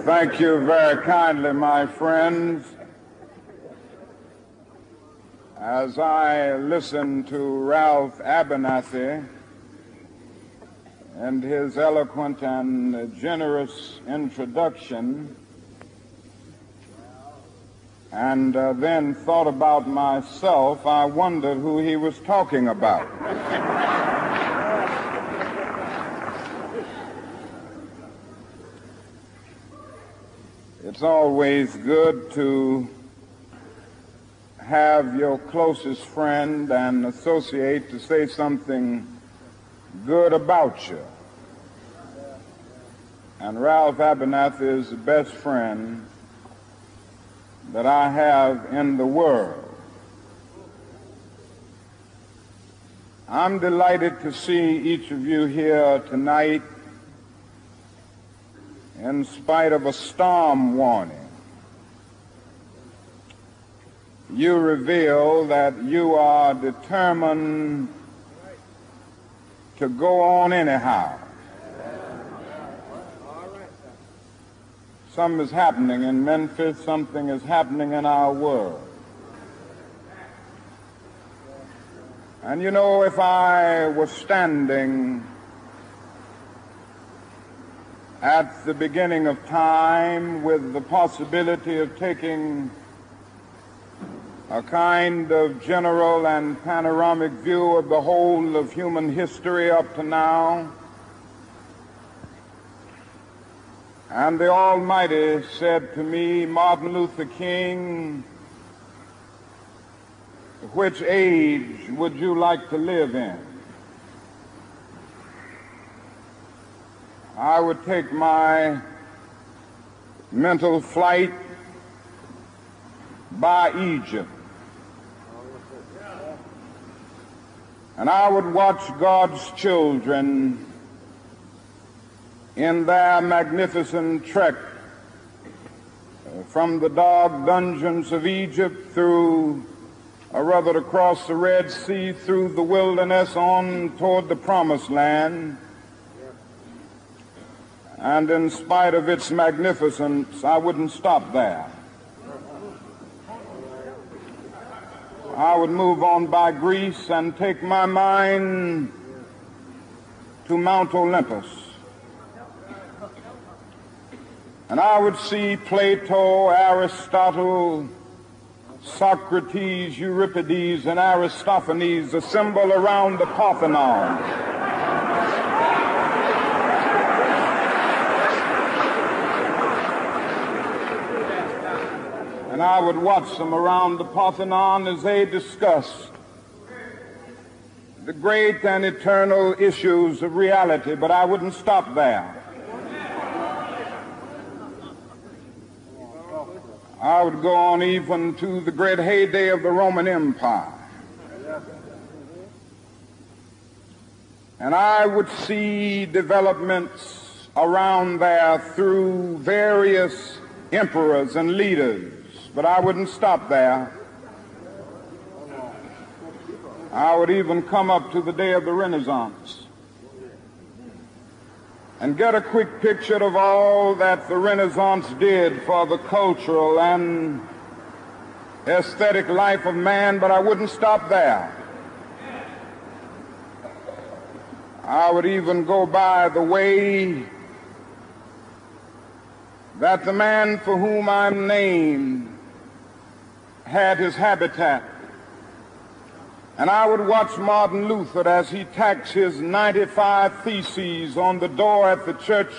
Thank you very kindly, my friends. As I listen to Ralph Abernathy and his eloquent and generous introduction, and then thought about myself, I wondered who he was talking about. It's always good to have your closest friend and associate to say something good about you. And Ralph Abernathy is the best friend that I have in the world. I'm delighted to see each of you here tonight in spite of a storm warning. You reveal that you are determined to go on anyhow. Something is happening in Memphis, something is happening in our world. And you know, if I was standing at the beginning of time with the possibility of taking a kind of general and panoramic view of the whole of human history up to now, and the Almighty said to me, Martin Luther King, which age would you like to live in? I would take my mental flight by Egypt, and I would watch God's children in their magnificent trek from the dark dungeons of Egypt through, or rather across the Red Sea, through the wilderness on toward the Promised Land. And in spite of its magnificence, I wouldn't stop there. I would move on by Greece and take my mind to Mount Olympus. And I would see Plato, Aristotle, Socrates, Euripides, and Aristophanes assemble around the Parthenon. And I would watch them around the Parthenon as they discussed the great and eternal issues of reality, but I wouldn't stop there. I would go on even to the great heyday of the Roman Empire. And I would see developments around there through various emperors and leaders. But I wouldn't stop there. I would even come up to the day of the Renaissance and get a quick picture of all that the Renaissance did for the cultural and aesthetic life of man, but I wouldn't stop there. I would even go by the way that the man for whom I'm named had his habitat. And I would watch Martin Luther as he tacks his 95 Theses on the door at the Church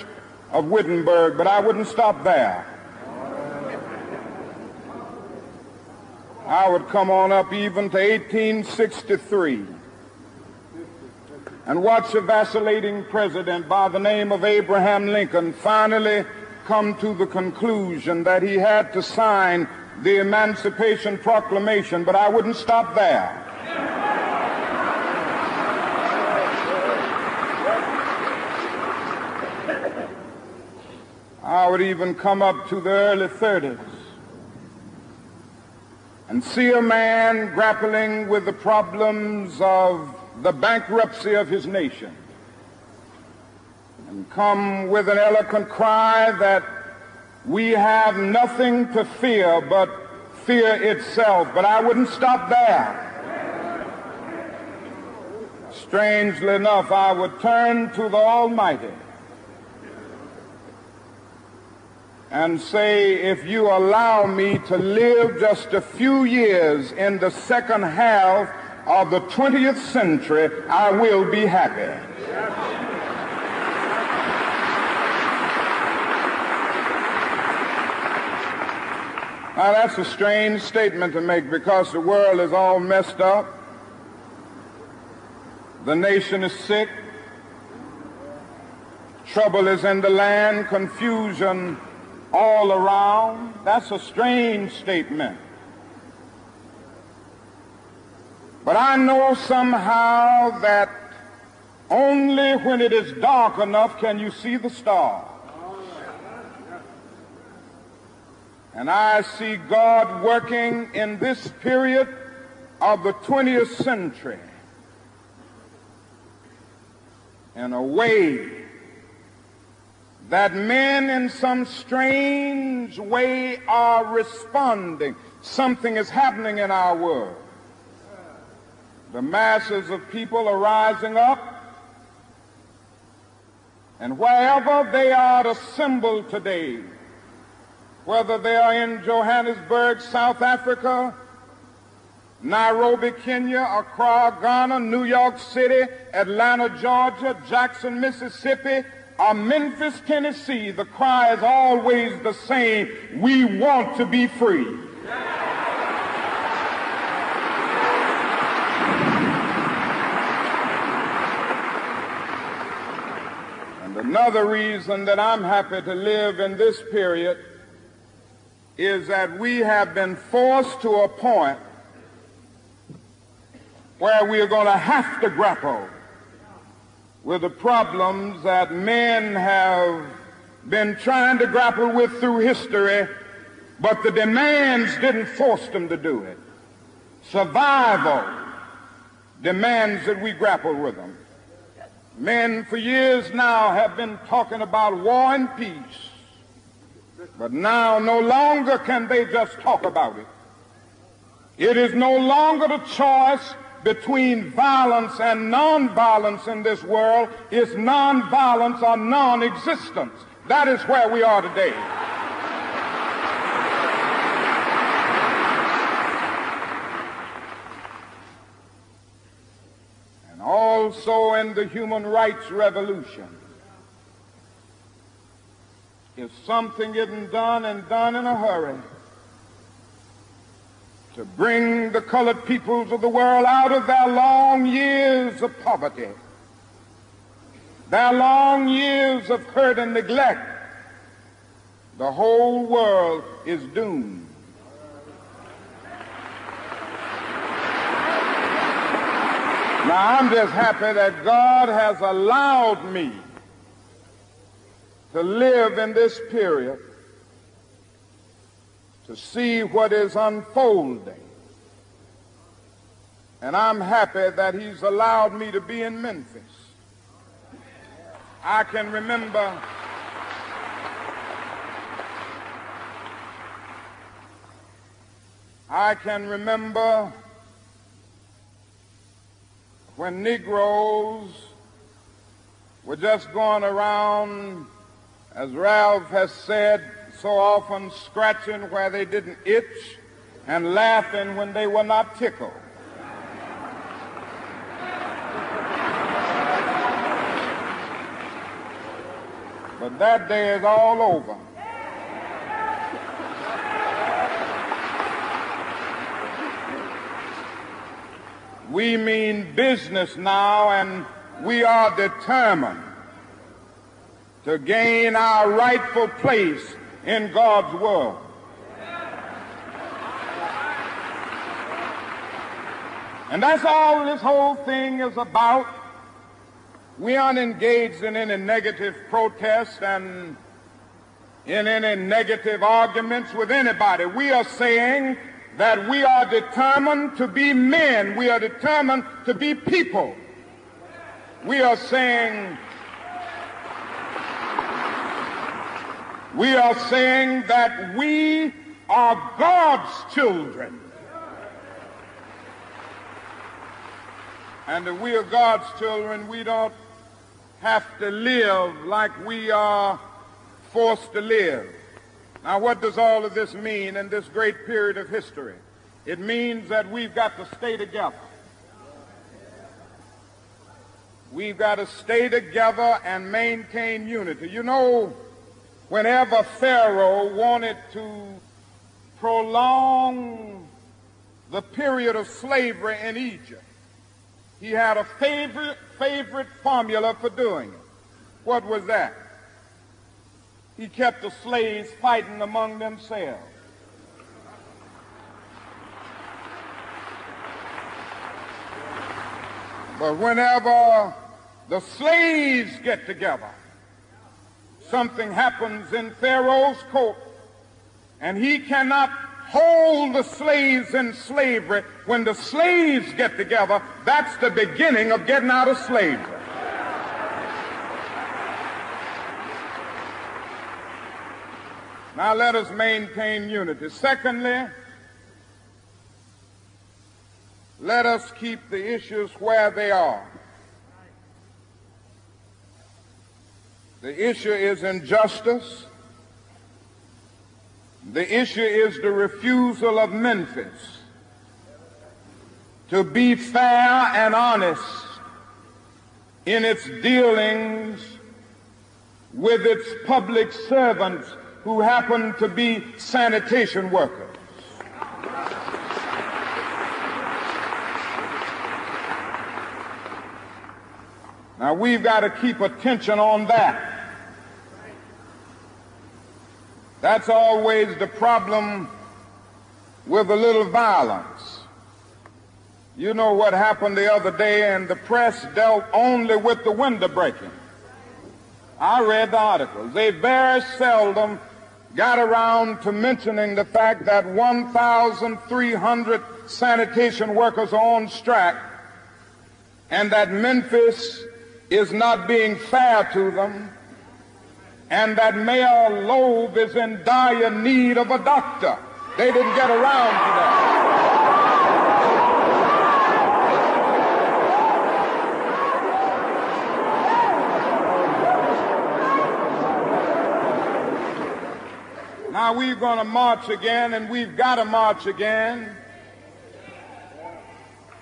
of Wittenberg, but I wouldn't stop there. I would come on up even to 1863 and watch a vacillating president by the name of Abraham Lincoln finally come to the conclusion that he had to sign the Emancipation Proclamation, but I wouldn't stop there. I would even come up to the early 30s and see a man grappling with the problems of the bankruptcy of his nation and come with an eloquent cry that we have nothing to fear but fear itself. But I wouldn't stop there. Strangely enough, I would turn to the Almighty and say, if you allow me to live just a few years in the second half of the 20th century, I will be happy. Now, that's a strange statement to make because the world is all messed up. The nation is sick. Trouble is in the land, confusion all around. That's a strange statement. But I know somehow that only when it is dark enough can you see the stars. And I see God working in this period of the 20th century in a way that men in some strange way are responding. Something is happening in our world. The masses of people are rising up, and wherever they are assembled today, whether they are in Johannesburg, South Africa, Nairobi, Kenya, Accra, Ghana, New York City, Atlanta, Georgia, Jackson, Mississippi, or Memphis, Tennessee, the cry is always the same: we want to be free. And another reason that I'm happy to live in this period is that we have been forced to a point where we are going to have to grapple with the problems that men have been trying to grapple with through history, but the demands didn't force them to do it. Survival demands that we grapple with them. Men for years now have been talking about war and peace, but now no longer can they just talk about it. It is no longer the choice between violence and nonviolence in this world. It's nonviolence or non-existence. That is where we are today. And also in the human rights revolution, if something isn't done and done in a hurry to bring the colored peoples of the world out of their long years of poverty, their long years of hurt and neglect, the whole world is doomed. Now, I'm just happy that God has allowed me to live in this period to see what is unfolding. And I'm happy that he's allowed me to be in Memphis. I can remember when Negroes were just going around, as Ralph has said, so often scratching where they didn't itch and laughing when they were not tickled. But that day is all over. We mean business now, and we are determined to gain our rightful place in God's world. And that's all this whole thing is about. We aren't engaged in any negative protest and in any negative arguments with anybody. We are saying that we are determined to be men. We are determined to be people. We are saying We are saying that we are God's children. And if we are God's children, we don't have to live like we are forced to live. Now, what does all of this mean in this great period of history? It means that we've got to stay together. We've got to stay together and maintain unity. You know, whenever Pharaoh wanted to prolong the period of slavery in Egypt, he had a favorite formula for doing it. What was that? He kept the slaves fighting among themselves. But whenever the slaves get together, something happens in Pharaoh's court, and he cannot hold the slaves in slavery. When the slaves get together, that's the beginning of getting out of slavery. Now let us maintain unity. Secondly, let us keep the issues where they are. The issue is injustice. The issue is the refusal of Memphis to be fair and honest in its dealings with its public servants who happen to be sanitation workers. Now, we've got to keep attention on that. That's always the problem with a little violence. You know what happened the other day, and the press dealt only with the window breaking. I read the articles. They very seldom got around to mentioning the fact that 1,300 sanitation workers are on strike, and that Memphis is not being fair to them, and that Mayor Loeb is in dire need of a doctor. They didn't get around to that. Now we're going to march again, and we've got to march again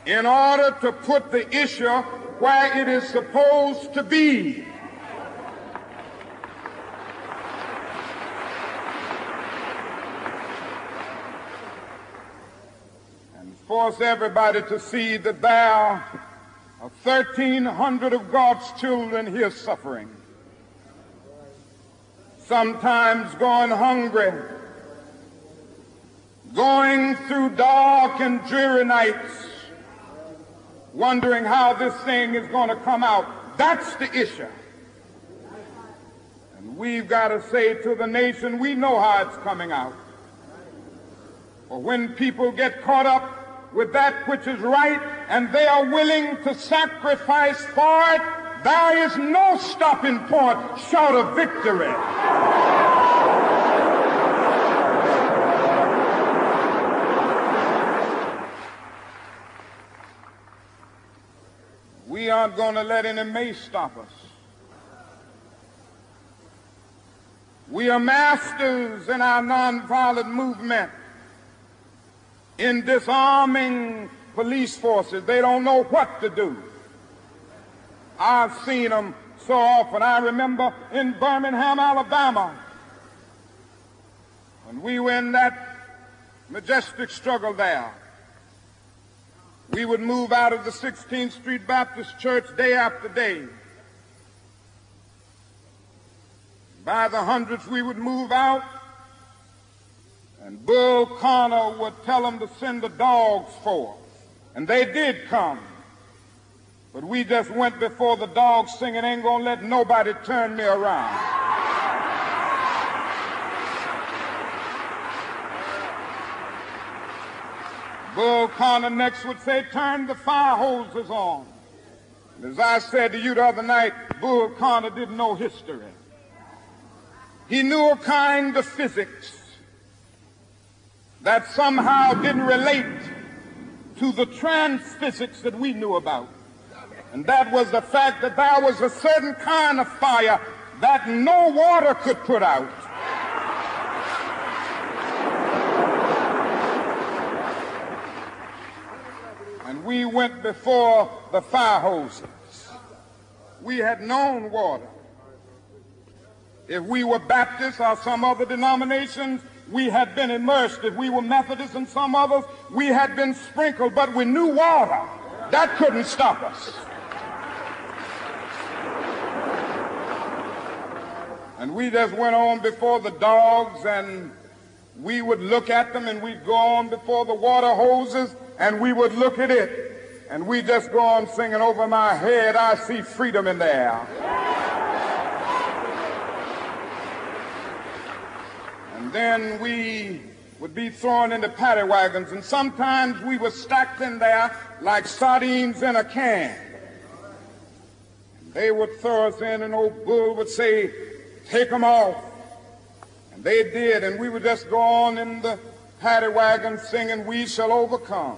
in order to put the issue where it is supposed to be. And force everybody to see that there are 1,300 of God's children here suffering, sometimes going hungry, going through dark and dreary nights, wondering how this thing is going to come out. That's the issue. And we've got to say to the nation, we know how it's coming out. For when people get caught up with that which is right and they are willing to sacrifice for it, there is no stopping point short of victory. We aren't going to let any mace stop us. We are masters in our nonviolent movement in disarming police forces. They don't know what to do. I've seen them so often. I remember in Birmingham, Alabama, when we were in that majestic struggle there. We would move out of the 16th Street Baptist Church day after day. By the hundreds we would move out, and Bull Connor would tell them to send the dogs forth. And they did come. But we just went before the dogs singing, ain't gonna let nobody turn me around. Bull Connor next would say, turn the fire hoses on. And as I said to you the other night, Bull Connor didn't know history. He knew a kind of physics that somehow didn't relate to the trans physics that we knew about. And that was the fact that there was a certain kind of fire that no water could put out. And we went before the fire hoses. We had known water. If we were Baptists or some other denominations, we had been immersed. If we were Methodists and some others, we had been sprinkled. But we knew water. That couldn't stop us. And we just went on before the dogs, and we would look at them, and we'd go on before the water hoses, and we would look at it. And we just go on singing, over my head I see freedom in the air. And then we would be thrown into paddy wagons, and sometimes we were stacked in there like sardines in a can. And they would throw us in, and old Bull would say, take them off. And they did, and we would just go on in the paddy wagon singing, we shall overcome.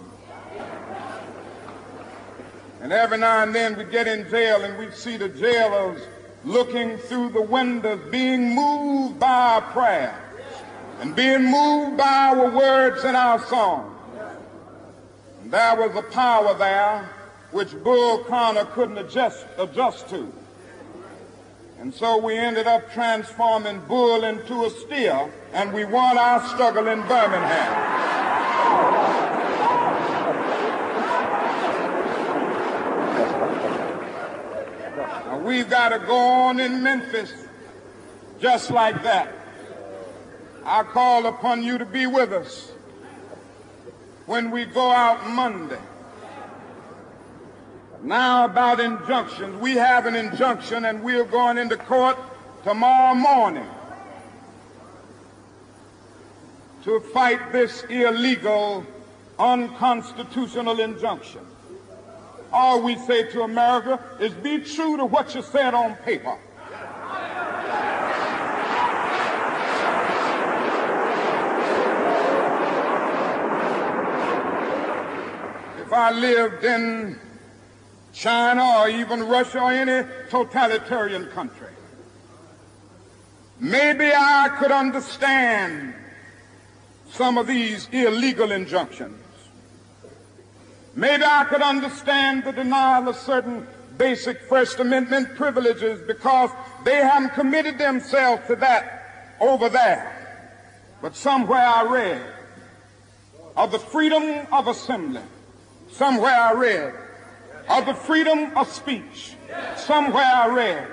And every now and then we'd get in jail, and we'd see the jailers looking through the windows, being moved by our prayers and being moved by our words and our songs. And there was a power there which Bull Connor couldn't adjust to. And so we ended up transforming Bull into a steer, and we won our struggle in Birmingham. Now we've got to go on in Memphis just like that. I call upon you to be with us when we go out Monday. Now about injunctions. We have an injunction, and we're going into court tomorrow morning to fight this illegal, unconstitutional injunction. All we say to America is be true to what you said on paper. If I lived in China or even Russia or any totalitarian country, maybe I could understand some of these illegal injunctions. Maybe I could understand the denial of certain basic First Amendment privileges because they haven't committed themselves to that over there. But somewhere I read of the freedom of assembly. Somewhere I read of the freedom of speech. Somewhere I read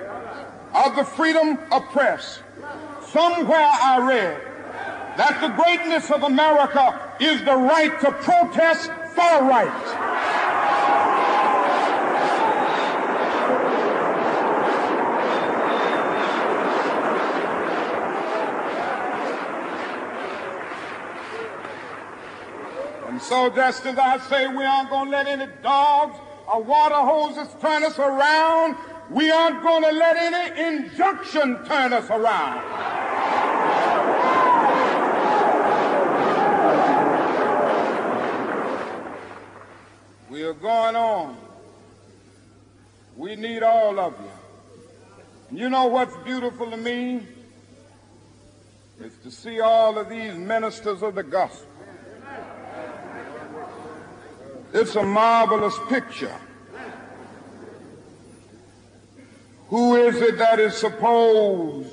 of the freedom of press. Somewhere I read that the greatness of America is the right to protest for right. And so just as I say we aren't going to let any dogs or water hoses turn us around, we aren't going to let any injunction turn us around. We are going on. We need all of you. And you know what's beautiful to me? Is to see all of these ministers of the gospel. It's a marvelous picture. Who is it that is supposed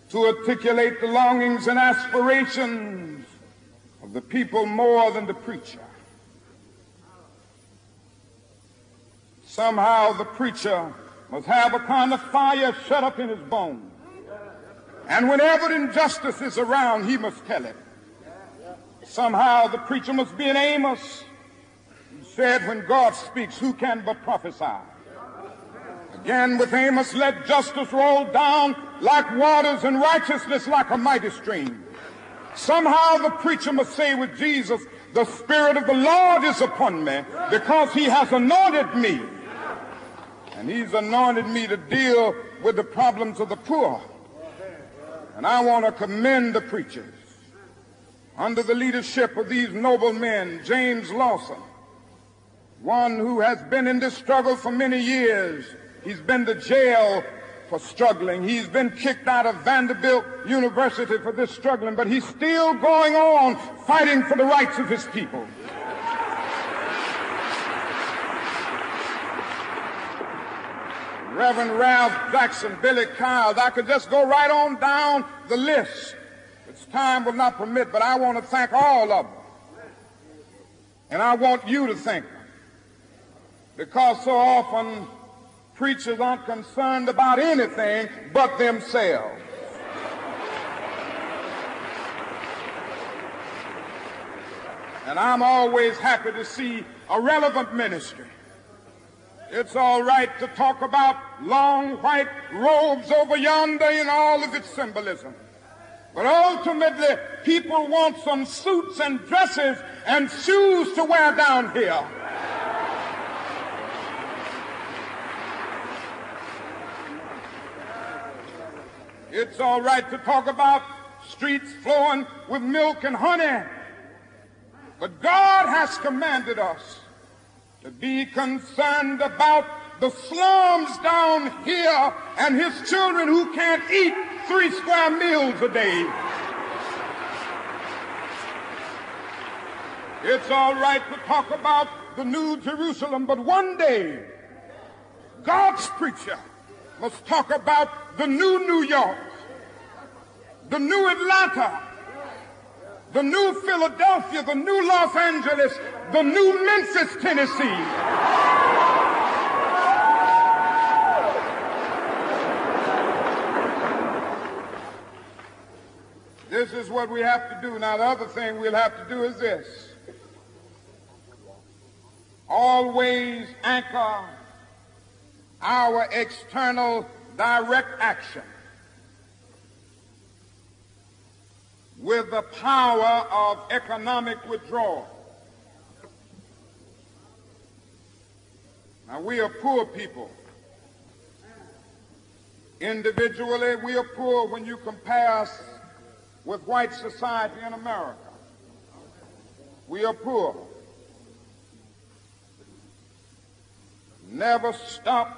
to articulate the longings and aspirations of the people more than the preacher? Somehow the preacher must have a kind of fire shut up in his bones. And whenever injustice is around, he must tell it. Somehow the preacher must be an Amos. He said, when God speaks, who can but prophesy? Again with Amos, let justice roll down like waters and righteousness like a mighty stream. Somehow the preacher must say with Jesus, the Spirit of the Lord is upon me because he has anointed me. And he's anointed me to deal with the problems of the poor. And I want to commend the preachers under the leadership of these noble men. James Lawson, one who has been in this struggle for many years. He's been to jail for struggling. He's been kicked out of Vanderbilt University for this struggling, but he's still going on fighting for the rights of his people. Reverend Ralph Jackson, Billy Kyles, I could just go right on down the list, which time will not permit, but I want to thank all of them. And I want you to thank them, because so often preachers aren't concerned about anything but themselves. And I'm always happy to see a relevant ministry. It's all right to talk about long white robes over yonder and all of its symbolism. But ultimately, people want some suits and dresses and shoes to wear down here. It's all right to talk about streets flowing with milk and honey. But God has commanded us to be concerned about the slums down here and his children who can't eat 3 square meals a day. It's all right to talk about the New Jerusalem, but one day God's preacher must talk about the new New York, the new Atlanta, the new Philadelphia, the new Los Angeles, the new Memphis, Tennessee. This is what we have to do. Now, the other thing we'll have to do is this. Always anchor our external direct action with the power of economic withdrawal. Now, we are poor people. Individually, we are poor when you compare us with white society in America. We are poor. Never stop,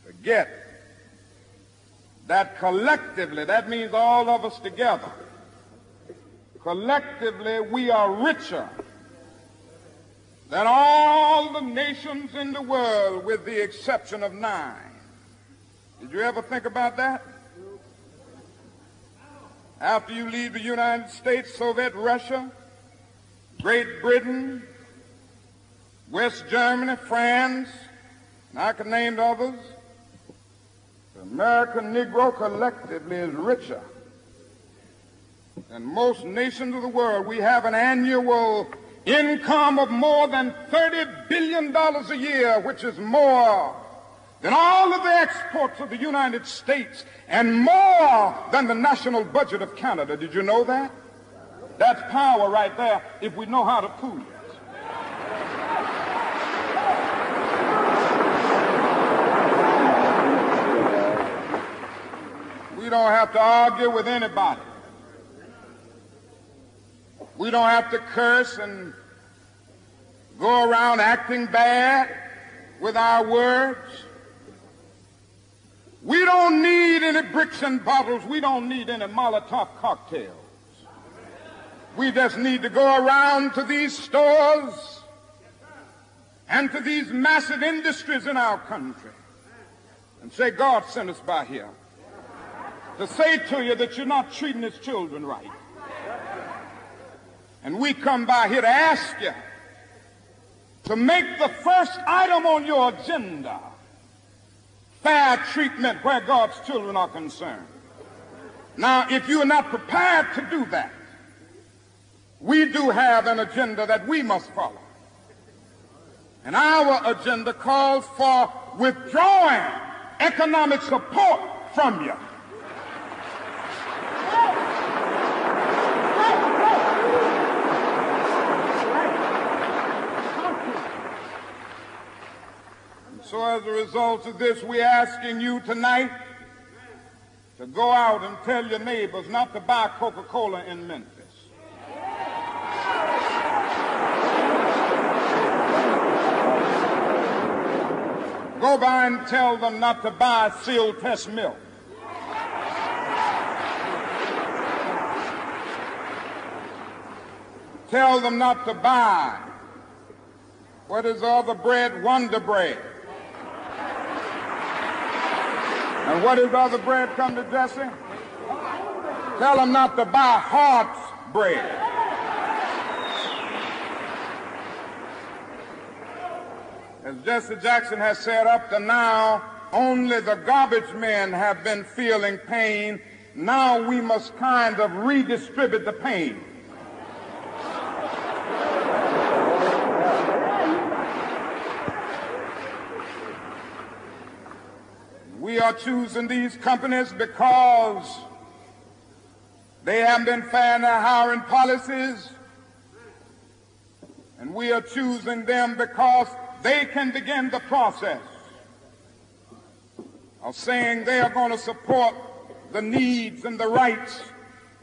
forget that collectively, that means all of us together, collectively we are richer than all the nations in the world with the exception of 9. Did you ever think about that? After you leave the United States, Soviet Russia, Great Britain, West Germany, France, and I can name others, the American Negro collectively is richer than most nations of the world. We have an annual income of more than $30 billion a year, which is more than all of the exports of the United States and more than the national budget of Canada. Did you know that? That's power right there if we know how to pool it. We don't have to argue with anybody. We don't have to curse and go around acting bad with our words. We don't need any bricks and bottles. We don't need any Molotov cocktails. We just need to go around to these stores and to these massive industries in our country and say, God sent us by here to say to you that you're not treating his children right. And we come by here to ask you to make the first item on your agenda fair treatment where God's children are concerned. Now, if you are not prepared to do that, we do have an agenda that we must follow. And our agenda calls for withdrawing economic support from you. So as a result of this, we're asking you tonight to go out and tell your neighbors not to buy Coca-Cola in Memphis. Go by and tell them not to buy sealed test milk. Tell them not to buy, what is the other bread? Wonder Bread. And what is the other bread, come to Jesse? Tell them not to buy Hart's bread. As Jesse Jackson has said, up to now, only the garbage men have been feeling pain. Now we must kind of redistribute the pain. We are choosing these companies because they have been fair in their hiring policies, and we are choosing them because they can begin the process of saying they are going to support the needs and the rights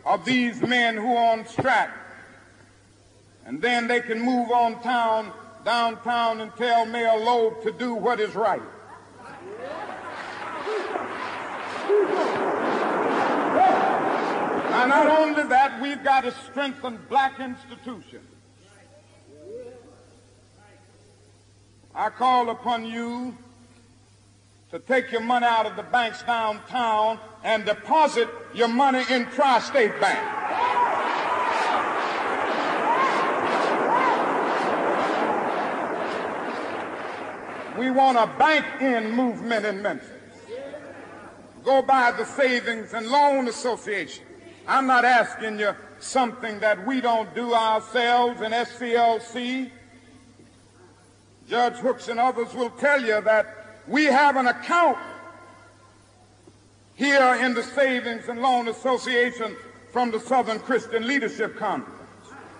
of these men who are on strike. And then they can move on downtown and tell Mayor Loeb to do what is right. Now, not only that, we've got to strengthen black institutions. I call upon you to take your money out of the banks downtown and deposit your money in Tri-State Bank. We want a bank-in movement in Memphis. Go by the Savings and Loan Association. I'm not asking you something that we don't do ourselves in SCLC. Judge Hooks and others will tell you that we have an account here in the Savings and Loan Association from the Southern Christian Leadership Conference.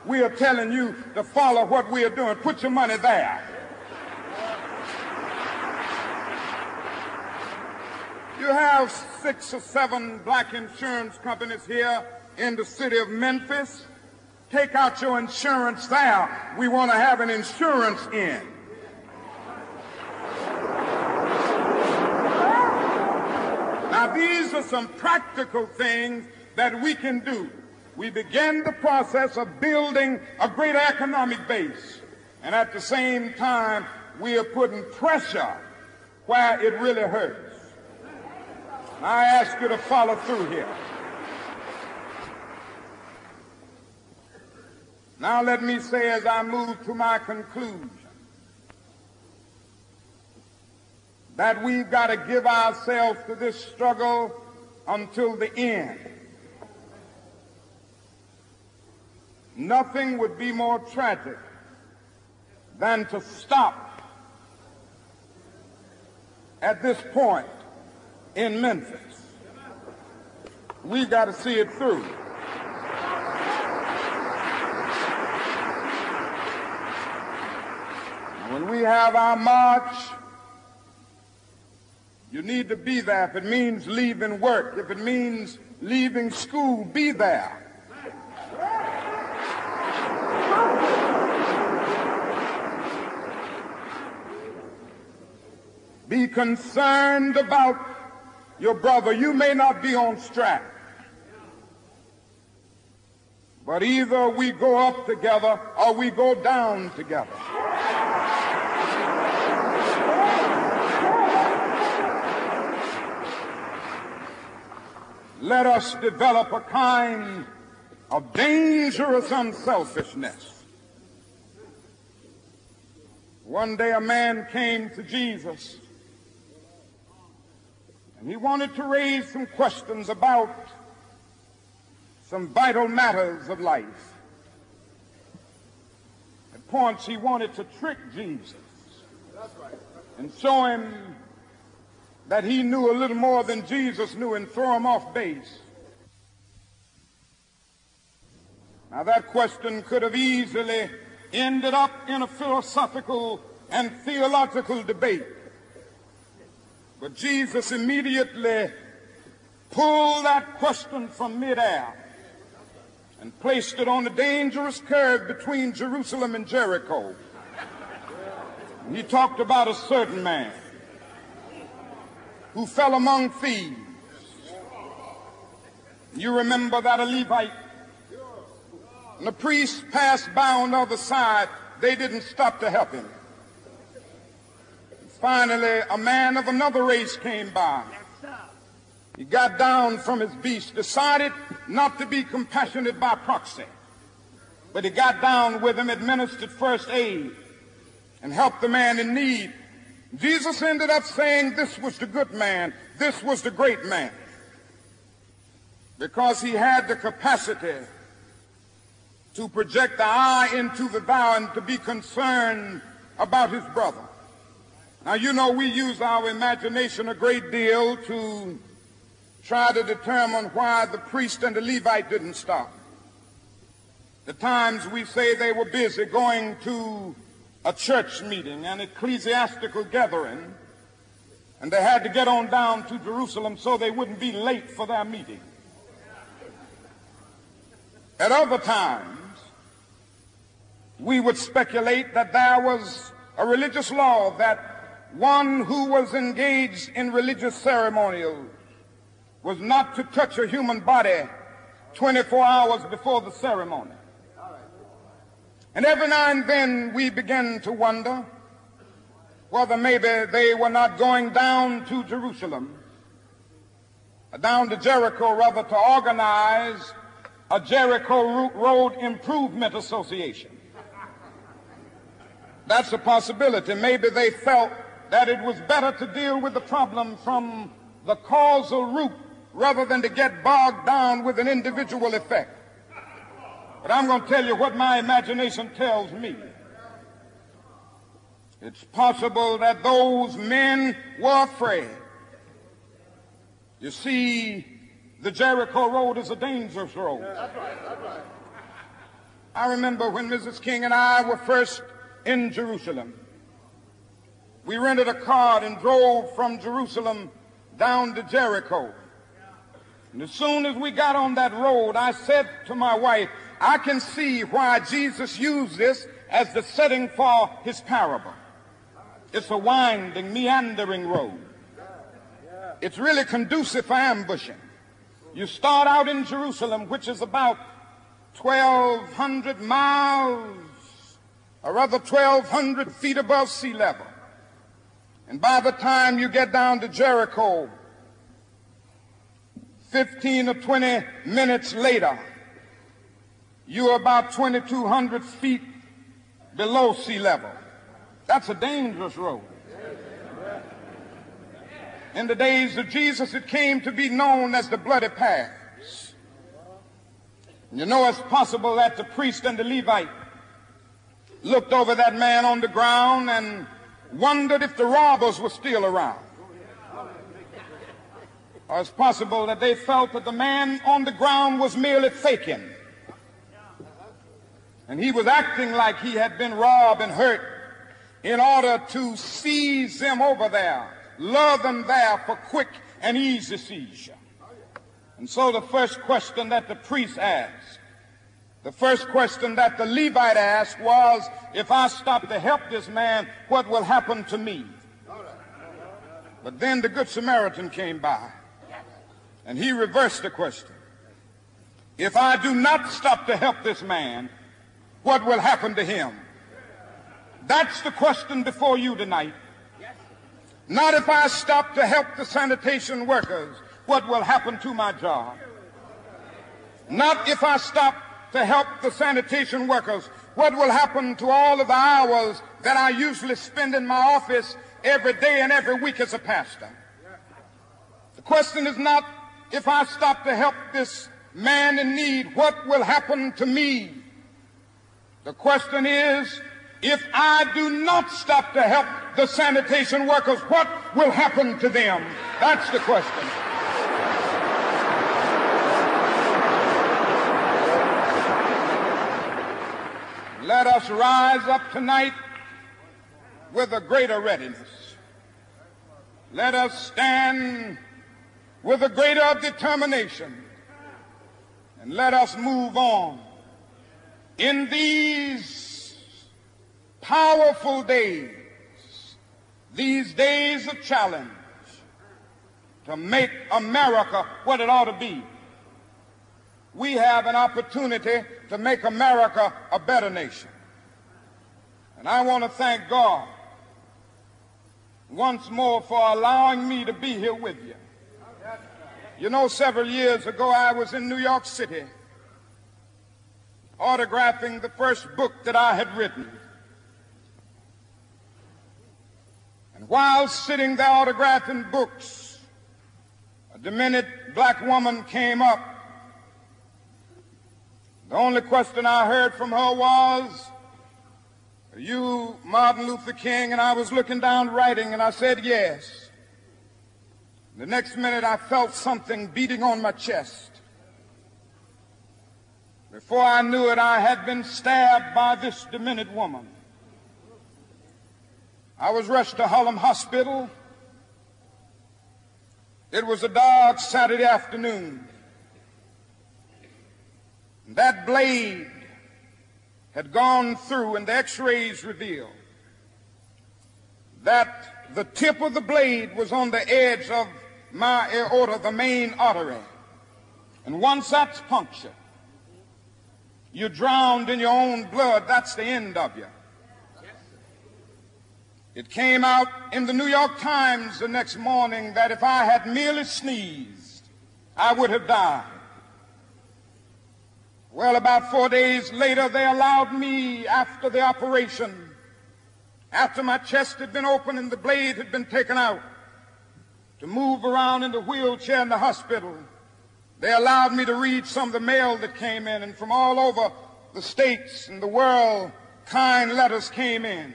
We are telling you to follow what we are doing. Put your money there. You have 6 or 7 black insurance companies here in the city of Memphis. Take out your insurance there. We want to have an insurance in. Now, these are some practical things that we can do. We begin the process of building a greater economic base, and at the same time, we are putting pressure where it really hurts. I ask you to follow through here. Now let me say, as I move to my conclusion, that we've got to give ourselves to this struggle until the end. Nothing would be more tragic than to stop at this point in Memphis. We've got to see it through. When we have our march, you need to be there. If it means leaving work, if it means leaving school, be there. Be concerned about your brother. You may not be on strike, but either we go up together or we go down together. Let us develop a kind of dangerous unselfishness. One day a man came to Jesus, and he wanted to raise some questions about some vital matters of life. At points he wanted to trick Jesus and show him that he knew a little more than Jesus knew and throw him off base. Now that question could have easily ended up in a philosophical and theological debate. But Jesus immediately pulled that question from midair and placed it on the dangerous curve between Jerusalem and Jericho. And he talked about a certain man who fell among thieves. You remember that a Levite, and the priest passed by on the other side. They didn't stop to help him. Finally, a man of another race came by. He got down from his beast, decided not to be compassionate by proxy, but he got down with him, administered first aid, and helped the man in need. Jesus ended up saying this was the good man, this was the great man, because he had the capacity to project the eye into the thou and to be concerned about his brother. Now, you know, we use our imagination a great deal to try to determine why the priest and the Levite didn't stop. The times we say they were busy going to a church meeting, an ecclesiastical gathering, and they had to get on down to Jerusalem so they wouldn't be late for their meeting. At other times, we would speculate that there was a religious law that one who was engaged in religious ceremonials was not to touch a human body 24 hours before the ceremony. And every now and then we begin to wonder whether maybe they were not going down to Jerusalem, down to Jericho rather, to organize a Jericho Road Improvement Association. That's a possibility. Maybe they felt that it was better to deal with the problem from the causal root rather than to get bogged down with an individual effect. But I'm going to tell you what my imagination tells me. It's possible that those men were afraid. You see, the Jericho Road is a dangerous road. That's right. I remember when Mrs. King and I were first in Jerusalem. We rented a car and drove from Jerusalem down to Jericho. And as soon as we got on that road, I said to my wife, I can see why Jesus used this as the setting for his parable. It's a winding, meandering road. It's really conducive for ambushing. You start out in Jerusalem, which is about 1,200 miles, or rather 1,200 feet above sea level. And by the time you get down to Jericho, 15 or 20 minutes later, you're about 2,200 feet below sea level. That's a dangerous road. In the days of Jesus, it came to be known as the bloody paths. You know, it's possible that the priest and the Levite looked over that man on the ground and wondered if the robbers were still around. Or it's possible that they felt that the man on the ground was merely faking, and he was acting like he had been robbed and hurt in order to seize them over there, lure them there for quick and easy seizure. And so the first question that the priest asked, the first question that the Levite asked was, if I stop to help this man, what will happen to me? But then the Good Samaritan came by, and he reversed the question. If I do not stop to help this man, what will happen to him? That's the question before you tonight. Not if I stop to help the sanitation workers, what will happen to my job? Not if I stop to help the sanitation workers, what will happen to all of the hours that I usually spend in my office every day and every week as a pastor? The question is not if I stop to help this man in need, what will happen to me? The question is, if I do not stop to help the sanitation workers, what will happen to them? That's the question. Let us rise up tonight with a greater readiness. Let us stand with a greater determination, and let us move on in these powerful days, these days of challenge, to make America what it ought to be. We have an opportunity to make America a better nation. And I want to thank God once more for allowing me to be here with you. You know, several years ago I was in New York City autographing the first book that I had written. And while sitting there autographing books, a demented black woman came up. The only question I heard from her was, "Are you Martin Luther King?" And I was looking down writing, and I said, "Yes." The next minute I felt something beating on my chest. Before I knew it, I had been stabbed by this demented woman. I was rushed to Harlem Hospital. It was a dark Saturday afternoon. That blade had gone through, and the x-rays revealed that the tip of the blade was on the edge of my aorta, the main artery. And once that's punctured, you're drowned in your own blood. That's the end of you. It came out in the New York Times the next morning that if I had merely sneezed, I would have died. Well, about 4 days later, they allowed me, after the operation, after my chest had been opened and the blade had been taken out, to move around in the wheelchair in the hospital. They allowed me to read some of the mail that came in, and from all over the states and the world, kind letters came in.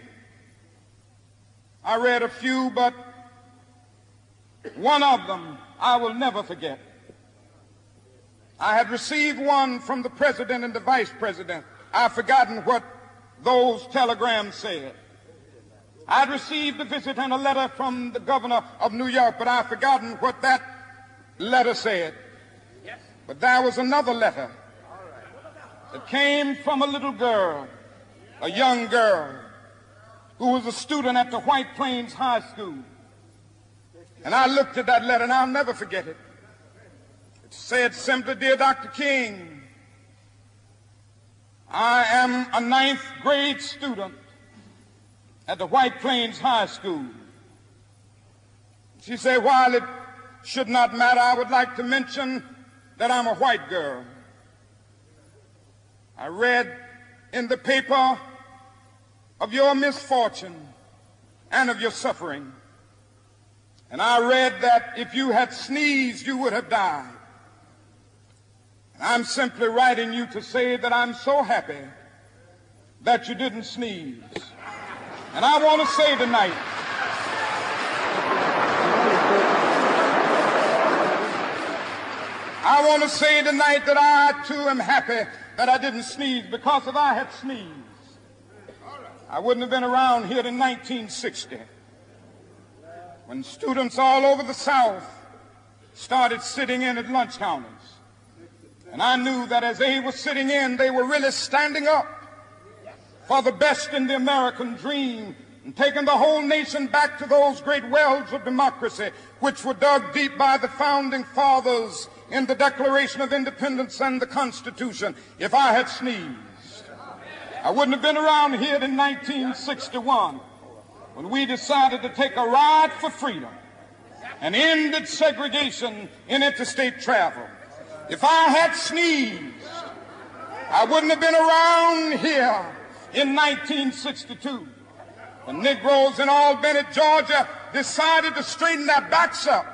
I read a few, but one of them I will never forget. I had received one from the president and the vice president. I've forgotten what those telegrams said. I'd received a visit and a letter from the governor of New York, but I've forgotten what that letter said. But there was another letter that came from a little girl, a young girl, who was a student at the White Plains High School. And I looked at that letter, and I'll never forget it. It said simply, "Dear Dr. King, I am a 9th grade student at the White Plains High School." She said, "While it should not matter, I would like to mention that I'm a white girl. I read in the paper of your misfortune and of your suffering. And I read that if you had sneezed, you would have died. And I'm simply writing you to say that I'm so happy that you didn't sneeze. And I want to say tonight, that I too am happy that I didn't sneeze, because if I had sneezed, I wouldn't have been around here in 1960, when students all over the South started sitting in at lunch counters. And I knew that as they were sitting in, they were really standing up for the best in the American dream and taking the whole nation back to those great wells of democracy which were dug deep by the founding fathers in the Declaration of Independence and the Constitution. If I had sneezed, I wouldn't have been around here in 1961 when we decided to take a ride for freedom and ended segregation in interstate travel. If I had sneezed, I wouldn't have been around here in 1962 when Negroes in Albany, Georgia decided to straighten their backs up.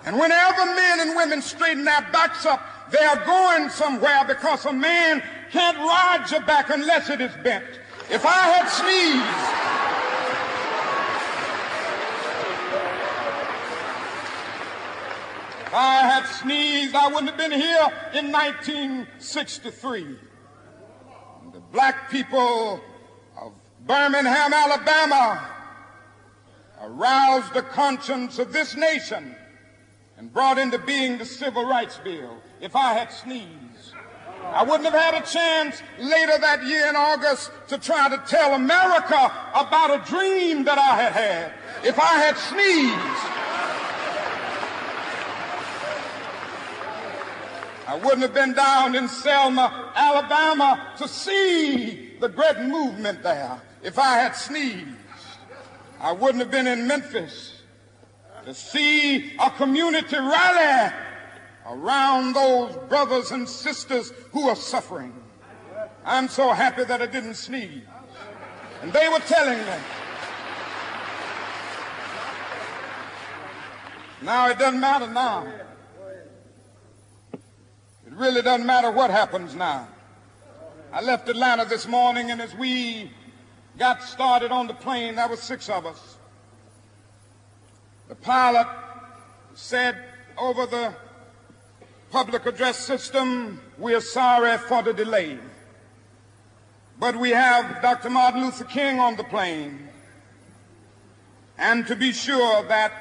And whenever men and women straighten their backs up, they are going somewhere, because a man can't ride your back unless it is bent. If I had sneezed, I wouldn't have been here in 1963. The black people of Birmingham, Alabama, aroused the conscience of this nation and brought into being the Civil Rights Bill, if I had sneezed, I wouldn't have had a chance later that year in August to try to tell America about a dream that I had had. If I had sneezed, I wouldn't have been down in Selma, Alabama to see the great movement there. If I had sneezed, I wouldn't have been in Memphis to see a community rally around those brothers and sisters who are suffering. I'm so happy that I didn't sneeze. And they were telling me, now it doesn't matter now. It really doesn't matter what happens now. I left Atlanta this morning, and as we got started on the plane, there were 6 of us. The pilot said over the public address system, "We are sorry for the delay, but we have Dr. Martin Luther King on the plane, and to be sure that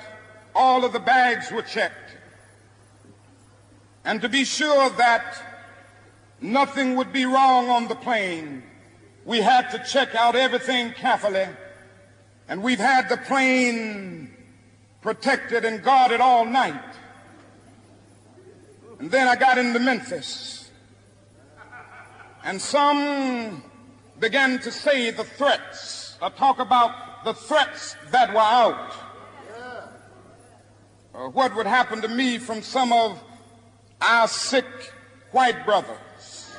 all of the bags were checked, and to be sure that nothing would be wrong on the plane, we had to check out everything carefully, and we've had the plane protected and guarded all night." And then I got into Memphis, and some began to say the threats, or talk about the threats that were out, or what would happen to me from some of our sick white brothers.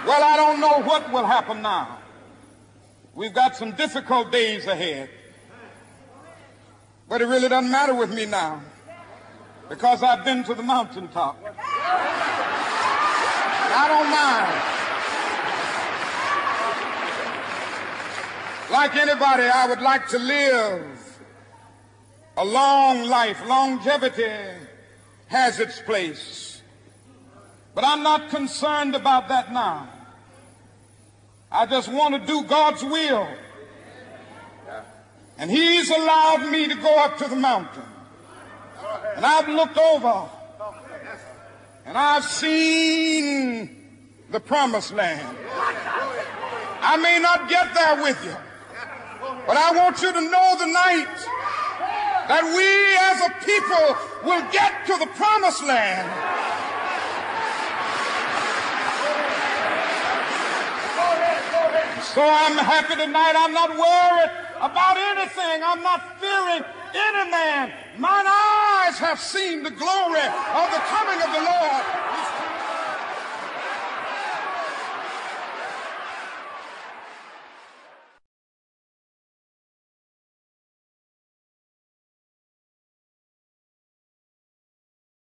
Well, I don't know what will happen now. We've got some difficult days ahead. But it really doesn't matter with me now, because I've been to the mountaintop. I don't mind. Like anybody, I would like to live a long life. Longevity has its place. But I'm not concerned about that now. I just want to do God's will. And He's allowed me to go up to the mountain. And I've looked over, and I've seen the promised land. I may not get there with you, but I want you to know tonight that we as a people will get to the promised land. So I'm happy tonight. I'm not worried about anything. I'm not fearing any man. Mine eyes have seen the glory of the coming of the Lord.